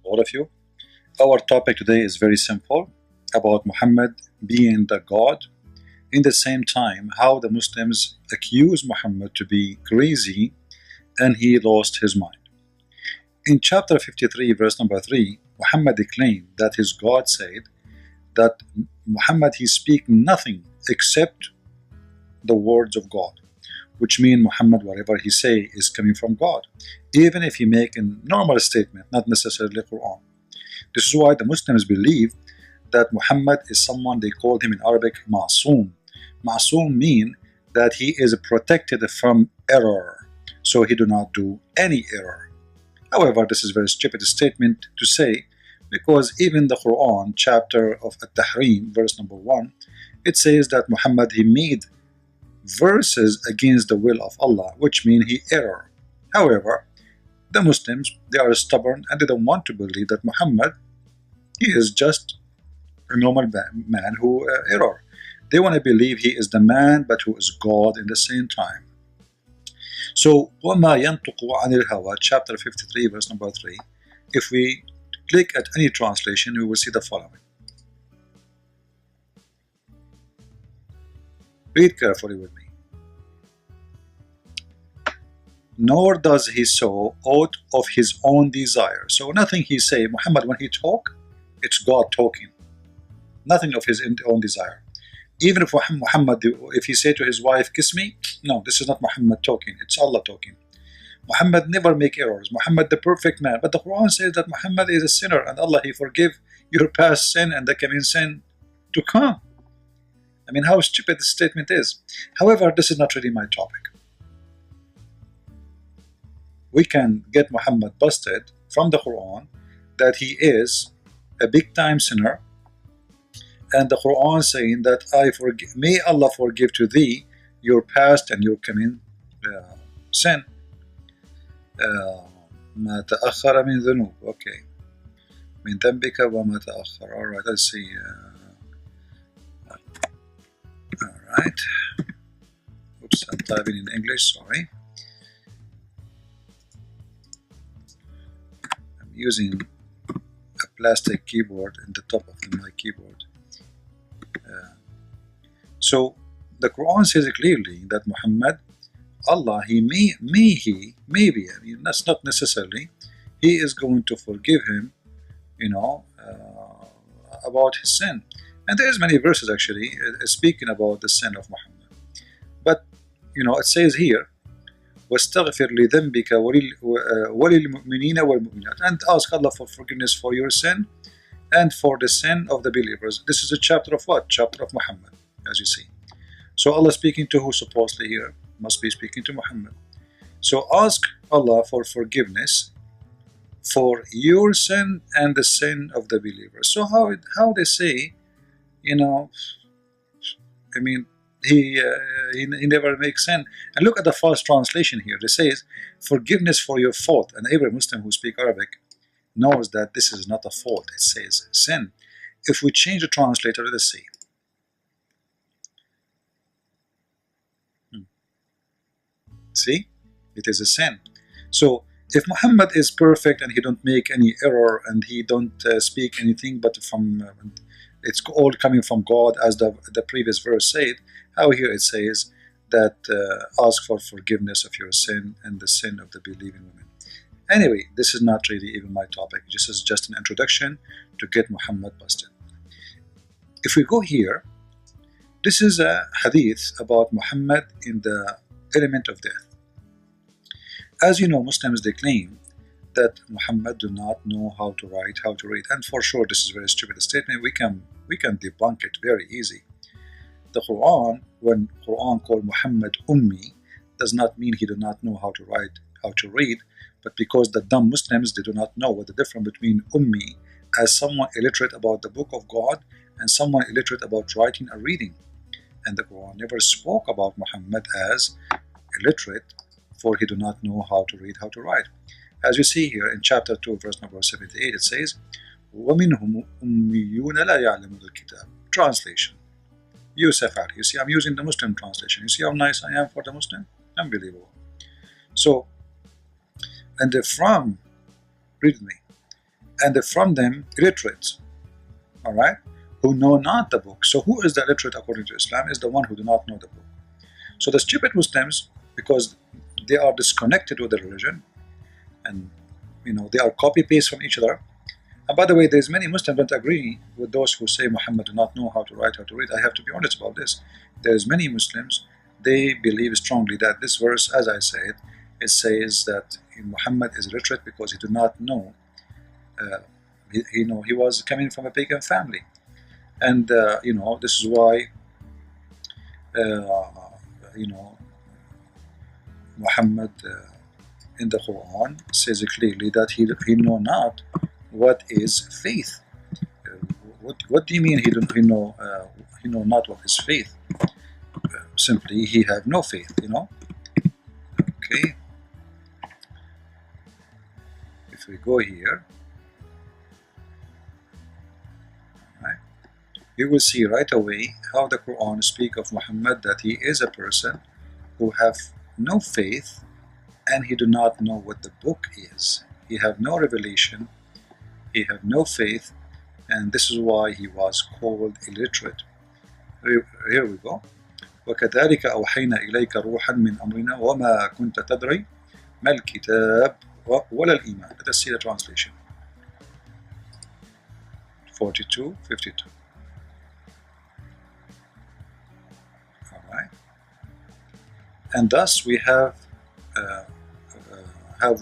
all of you. Our topic today is very simple about Muhammad being the God. In the same time, how the Muslims accuse Muhammad to be crazy and he lost his mind. In chapter 53, verse number 3, Muhammad claimed that his God said that Muhammad he speak nothing except the words of God, which mean Muhammad whatever he say is coming from God, even if he make a normal statement, not necessarily Quran. This is why the Muslims believe that Muhammad is someone they call him in Arabic Ma'soom. Ma'soom mean that he is protected from error, so he do not do any error. However, this is a very stupid statement to say, because even the Quran chapter of At-Tahrim verse number 1, it says that Muhammad he made verses against the will of Allah, which mean he error. However, the Muslims, they are stubborn and they don't want to believe that Muhammad he is just a normal man who error. They want to believe he is the man but who is God in the same time. So وَمَا يَنْطُقُ عَنِ الْهَوَى chapter 53 verse number 3, if we click at any translation we will see the following. Read carefully with me. Nor does he so aught of his own desire. So nothing he say, Muhammad when he talk, it's God talking. Nothing of his own desire. Even if Muhammad, if he say to his wife, kiss me, no, this is not Muhammad talking, it's Allah talking. Muhammad never make errors. Muhammad the perfect man. But the Quran says that Muhammad is a sinner and Allah he forgive your past sin and the coming sin to come. I mean, how stupid this statement is. However, this is not really my topic. We can get Muhammad busted from the Quran that he is a big time sinner, and the Quran saying that may Allah forgive to thee your past and your coming sin. ما تأخر من ذنوب. Okay. من ذنبك وما تأخر. All right. Let's see. All right. Oops, I'm typing in English. Sorry. I'm using a plastic keyboard in the top of my keyboard. So the Quran says clearly that Muhammad, Allah, he maybe, I mean, that's not necessarily, he is going to forgive him, about his sin. And there's many verses actually speaking about the sin of Muhammad. But, it says here, وَاسْتَغْفِرْ لِذَنْبِكَ وَلِلْمُؤْمِنِينَ وَالْمُؤْمِنَاتِ, and ask Allah for forgiveness for your sin and for the sin of the believers. This is a chapter of what? Chapter of Muhammad, as you see. So Allah speaking to who supposedly here? Must be speaking to Muhammad. So ask Allah for forgiveness for your sin and the sin of the believers. So how they say, I mean, he never makes sin. And look at the false translation here. It says forgiveness for your fault, and every Muslim who speaks Arabic knows that this is not a fault. It says sin. If we change the translator, let's see. See, it is a sin. So if Muhammad is perfect and he don't make any error and he don't speak anything but from it's all coming from God, as the previous verse said, how here it says that ask for forgiveness of your sin and the sin of the believing women. Anyway, this is not really even my topic. This is just an introduction to get Muhammad busted. If we go here, this is a hadith about Muhammad in the element of death. As you know, Muslims they claim that Muhammad do not know how to write, how to read, and for sure this is a very stupid statement. We can debunk it very easy. The Quran, when Quran called Muhammad Ummi, does not mean he do not know how to write, how to read, but because the dumb Muslims they do not know what the difference between Ummi as someone illiterate about the book of God and someone illiterate about writing and reading. And the Quran never spoke about Muhammad as illiterate, for he do not know how to read, how to write. As you see here in chapter 2, verse number 78, it says, وَمِنْهُمْ أُمِّيُّونَ لَا يَعْلَمُونَ الْكِتَابَ. Translation. Yusuf Ali. You see, I'm using the Muslim translation. You see how nice I am for the Muslim? Unbelievable. So, and from, read me, and from them illiterates, all right, who know not the book. So who is the illiterate according to Islam? Is the one who do not know the book. So the stupid Muslims, because they are disconnected with the religion, and they are copy-paste from each other. And by the way, there's many Muslims don't agree with those who say Muhammad do not know how to write, how to read. I have to be honest about this. There's many Muslims, they believe strongly that this verse, as I said, it says that Muhammad is illiterate because he do not know. He was coming from a pagan family, and this is why Muhammad in the Quran says clearly that he know not what is faith. What do you mean he know not what is faith? Simply he have no faith. Okay. If we go here, right, you will see right away how the Quran speak of Muhammad that he is a person who have no faith, and he do not know what the book is. He have no revelation, he have no faith, and this is why he was called illiterate. Here we go. وكذلك أوحينا إليك روحا من أمرنا وما كنت تدري ما الكتاب ولا الإيمان. Let us see the translation. 42:52. Alright. And thus we have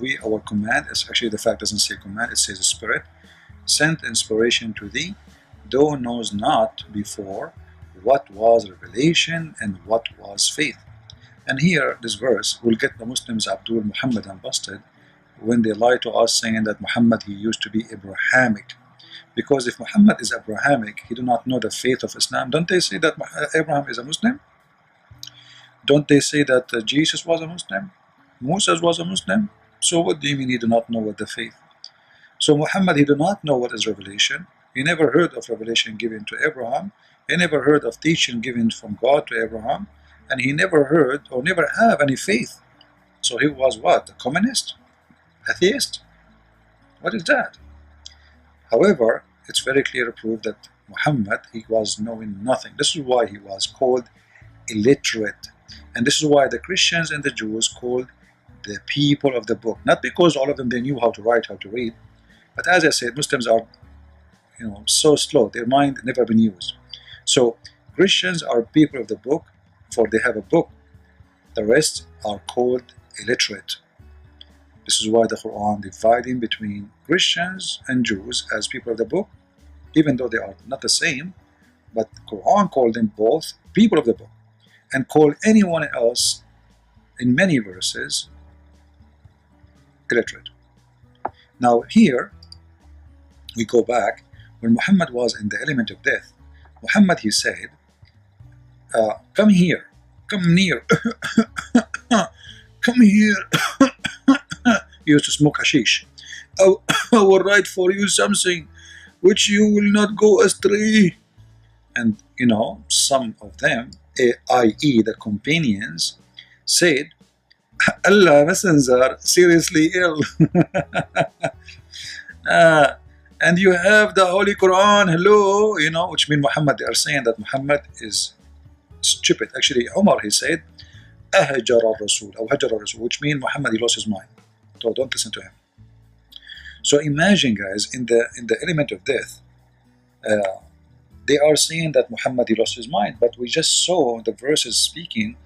we our command, it's actually the fact doesn't say command, it says spirit, sent inspiration to thee, thou knows not before what was revelation and what was faith. And here, this verse will get the Muslims Abdul Muhammadan busted when they lie to us saying that Muhammad, he used to be Abrahamic. Because if Muhammad is Abrahamic, he do not know the faith of Islam. Don't they say that Abraham is a Muslim? Don't they say that Jesus was a Muslim? Moses was a Muslim? So what do you mean he do not know what the faith? So Muhammad, he do not know what is revelation. He never heard of revelation given to Abraham. He never heard of teaching given from God to Abraham. And he never heard or never have any faith. So he was what? A communist? Atheist? What is that? However, it's very clear proof that Muhammad, he was knowing nothing. This is why he was called illiterate. And this is why the Christians and the Jews called the people of the book. Not because all of them, they knew how to write, how to read. But as I said, Muslims are so slow. Their mind never been used. So Christians are people of the book, for they have a book. The rest are called illiterate. This is why the Quran dividing between Christians and Jews as people of the book, even though they are not the same, but the Quran called them both people of the book, and call anyone else in many verses illiterate. Now here we go back when Muhammad was in the element of death. Muhammad, he said, come here, come near, come here. He used to smoke hashish. I will write for you something which you will not go astray. And some of them, i.e. the companions, said, Allah Messenger, seriously ill. And you have the Holy Quran, hello, which means Muhammad, they are saying that Muhammad is stupid. Actually, Umar, he said, أهجر الرسول, أو هجر الرسول, which means Muhammad, he lost his mind. So don't listen to him. So imagine, guys, in the element of death, they are saying that Muhammad, he lost his mind, but we just saw the verses speaking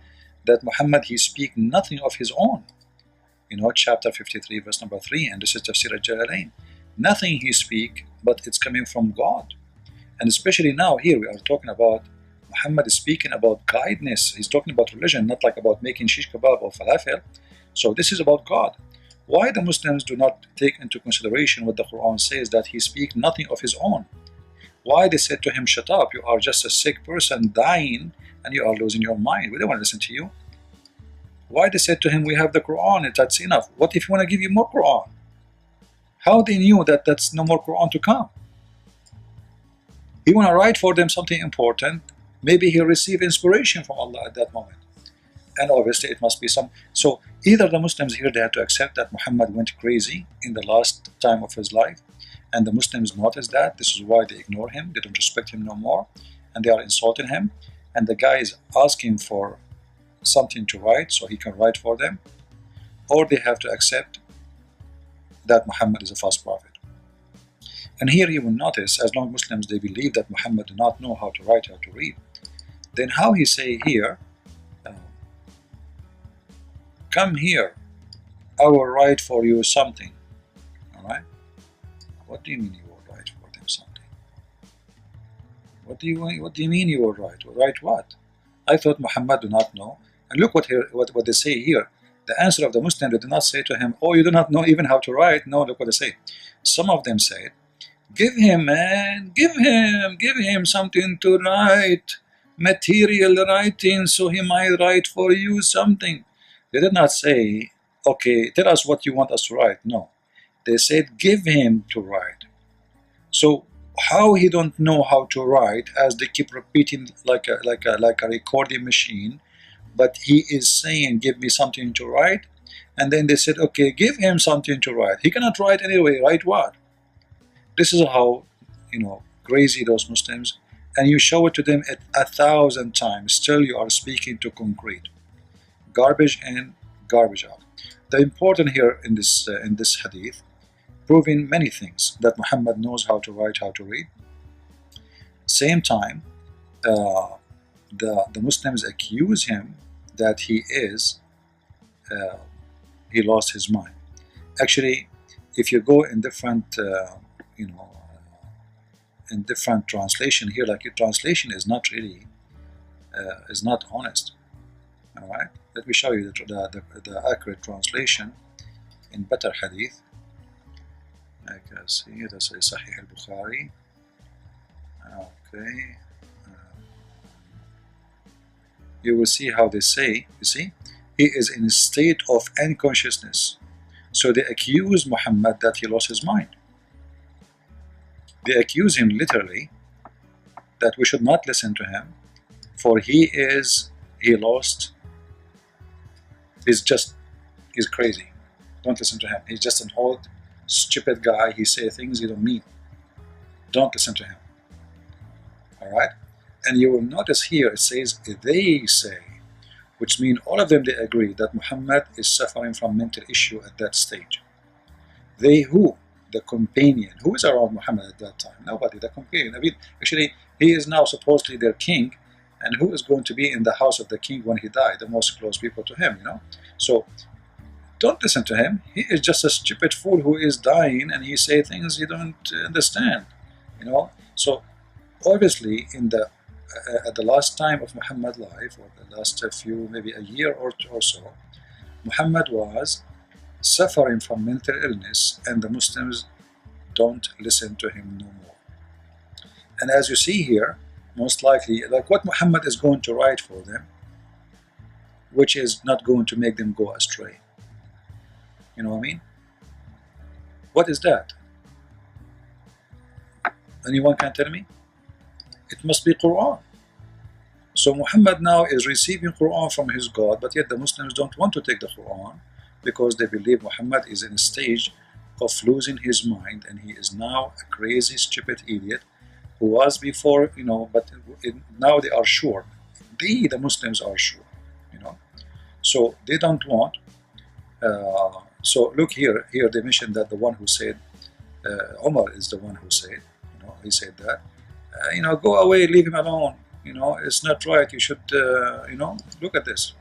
that Muhammad, he speak nothing of his own. Chapter 53, verse number 3, and this is Tafsir al-Jalalain. Nothing he speak, but it's coming from God. And especially now here we are talking about Muhammad is speaking about kindness. He's talking about religion, not like about making shish kebab or falafel. So this is about God. Why the Muslims do not take into consideration what the Quran says, that he speak nothing of his own? Why they said to him, shut up, you are just a sick person dying and you are losing your mind. We don't want to listen to you. Why they said to him, we have the Quran, that's enough. What if we want to give you more Quran? How they knew that that's no more Quran to come? He want to write for them something important. Maybe he'll receive inspiration from Allah at that moment. And obviously it must be some. So either the Muslims here, they had to accept that Muhammad went crazy in the last time of his life, and the Muslims noticed that. This is why they ignore him, they don't respect him no more, and they are insulting him. And the guy is asking for something to write so he can write for them, or they have to accept that Muhammad is a false prophet. And here you will notice, as long as Muslims they believe that Muhammad do not know how to write, how to read, then how he say here, come here, I will write for you something. Alright? What do you mean you will write for them something? What do you mean you will write? Write what? I thought Muhammad do not know. And look what they say here. The answer of the Muslim, they do not say to him, oh, you do not know even how to write. No, look what they say. Some of them said, give him, man, give him something to write, material writing, so he might write for you something. They did not say, okay, tell us what you want us to write. No, they said, give him to write. So how he don't know how to write, as they keep repeating like a recording machine, but he is saying, give me something to write. And then they said, okay, give him something to write. He cannot write anyway. Write what? This is how, crazy those Muslims. And you show it to them at 1,000 times. Still, you are speaking to concrete. Garbage in, garbage out. The important here in this hadith, proving many things, that Muhammad knows how to write, how to read. Same time, the Muslims accuse him that he lost his mind. Actually, if you go in different in different translation here, like your translation is not really is not honest. All right, let me show you the accurate translation in better hadith. I can see that's a Sahih al-Bukhari. Okay, you will see how they say. You see, he is in a state of unconsciousness. So they accuse Muhammad that he lost his mind. They accuse him literally that we should not listen to him, for he's crazy. Don't listen to him. He's just an old, stupid guy. He say things he don't mean. Don't listen to him. All right? And you will notice here it says, they say, which means all of them, they agree that Muhammad is suffering from mental issue at that stage. They who? The companion. Who is around Muhammad at that time? Nobody. The companion. I mean, actually, he is now supposedly their king, and who is going to be in the house of the king when he died? The most close people to him, So, don't listen to him. He is just a stupid fool who is dying, and he say things you don't understand, So, obviously, at the last time of Muhammad's life, or the last few, maybe a year or so, Muhammad was suffering from mental illness, and the Muslims don't listen to him no more. And as you see here, most likely, like what Muhammad is going to write for them, which is not going to make them go astray. You know what I mean? What is that? Anyone can tell me? It must be Quran. So Muhammad now is receiving Quran from his God, but yet the Muslims don't want to take the Quran because they believe Muhammad is in a stage of losing his mind, and he is now a crazy, stupid idiot who was before, but now they are sure. The Muslims are sure, So they don't want. So look here they mentioned that the one who said, Umar is the one who said, he said that, go away, leave him alone. It's not right. You should, look at this.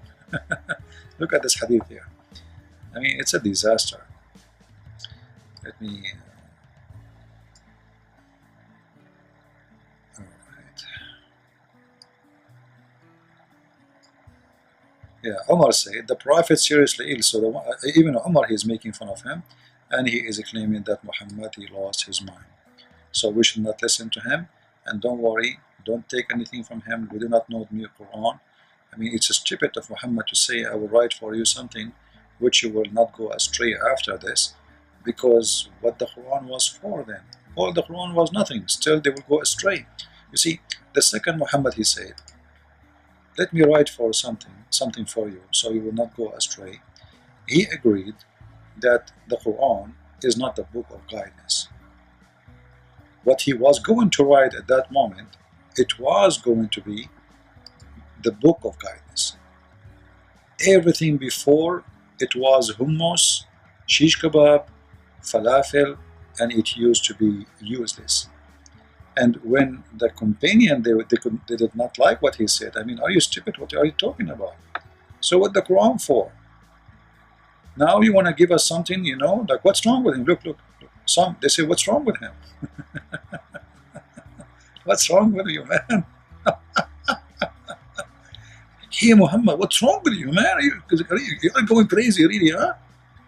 Look at this hadith here. I mean, it's a disaster. Let me. All right. Yeah, Umar said the Prophet seriously ill. So even Umar, he's making fun of him, and he is claiming that Muhammad, he lost his mind. So we should not listen to him, and don't worry. Don't take anything from him. We do not know the Quran. I mean, it's stupid of Muhammad to say, I will write for you something which you will not go astray after this, because what the Quran was for then? All the Quran was nothing. Still, they will go astray. You see, the second Muhammad, he said, let me write for something for you, so you will not go astray. He agreed that the Quran is not the book of guidance. What he was going to write at that moment, it was going to be the book of guidance. Everything before, it was hummus, shish kebab, falafel, and it used to be useless. And when the companion, they did not like what he said. I mean, are you stupid? What are you talking about? So what the Quran for? Now you want to give us something, like what's wrong with him? Look. They say, what's wrong with him? What's wrong with you, man? Hey, Muhammad, what's wrong with you, man? You're going crazy, really, huh?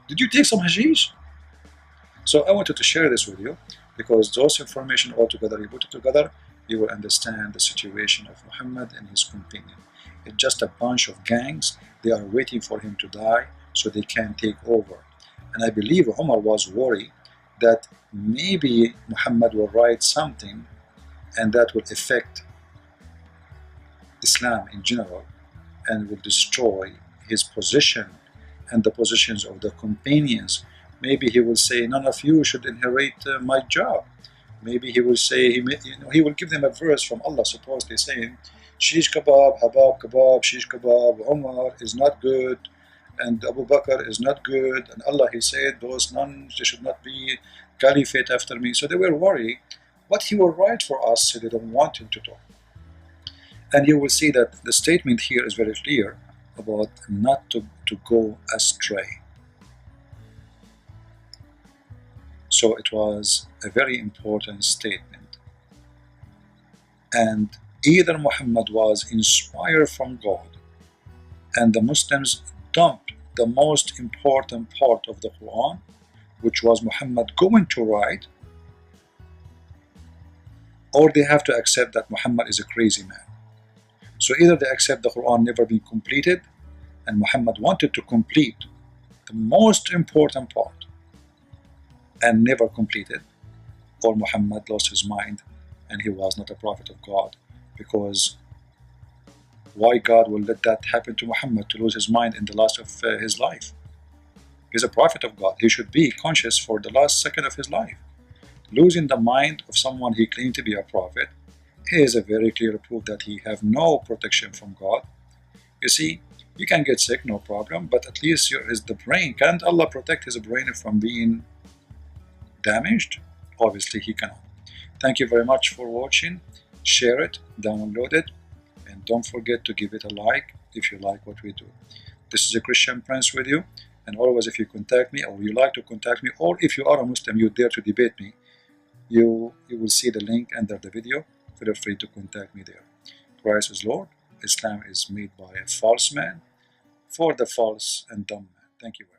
Did you take some hashish? So I wanted to share this with you because those information all together, you put it together, you will understand the situation of Muhammad and his companion. It's just a bunch of gangs. They are waiting for him to die so they can take over. And I believe Umar was worried that maybe Muhammad will write something and that will affect Islam in general and will destroy his position and the positions of the companions. Maybe he will say, none of you should inherit my job. Maybe he will say, he will give them a verse from Allah, supposedly saying, shish kebab, habab kebab, shish kebab, Umar is not good, and Abu Bakr is not good, and Allah, he said, those nuns, they should not be caliphate after me. So they were worried what he will write for us, so they don't want him to talk. And you will see that the statement here is very clear about not to go astray. So it was a very important statement. And either Muhammad was inspired from God and the Muslims dumped the most important part of the Quran, which was Muhammad going to write, or they have to accept that Muhammad is a crazy man. So either they accept the Quran never been completed, and Muhammad wanted to complete the most important part and never completed, or Muhammad lost his mind and he was not a prophet of God, because why God will let that happen to Muhammad, to lose his mind in the last of his life? He's a prophet of God. He should be conscious for the last second of his life. Losing the mind of someone he claimed to be a prophet is a very clear proof that he have no protection from God. You see, you can get sick, no problem, but at least the brain. Can't Allah protect his brain from being damaged? Obviously he cannot. Thank you very much for watching. Share it, download it, and don't forget to give it a like if you like what we do. This is a Christian Prince with you, and always if you contact me, or you like to contact me, or if you are a Muslim, you dare to debate me, you will see the link under the video. Feel free to contact me there. Christ is Lord. Islam is made by a false man for the false and dumb man. Thank you very much.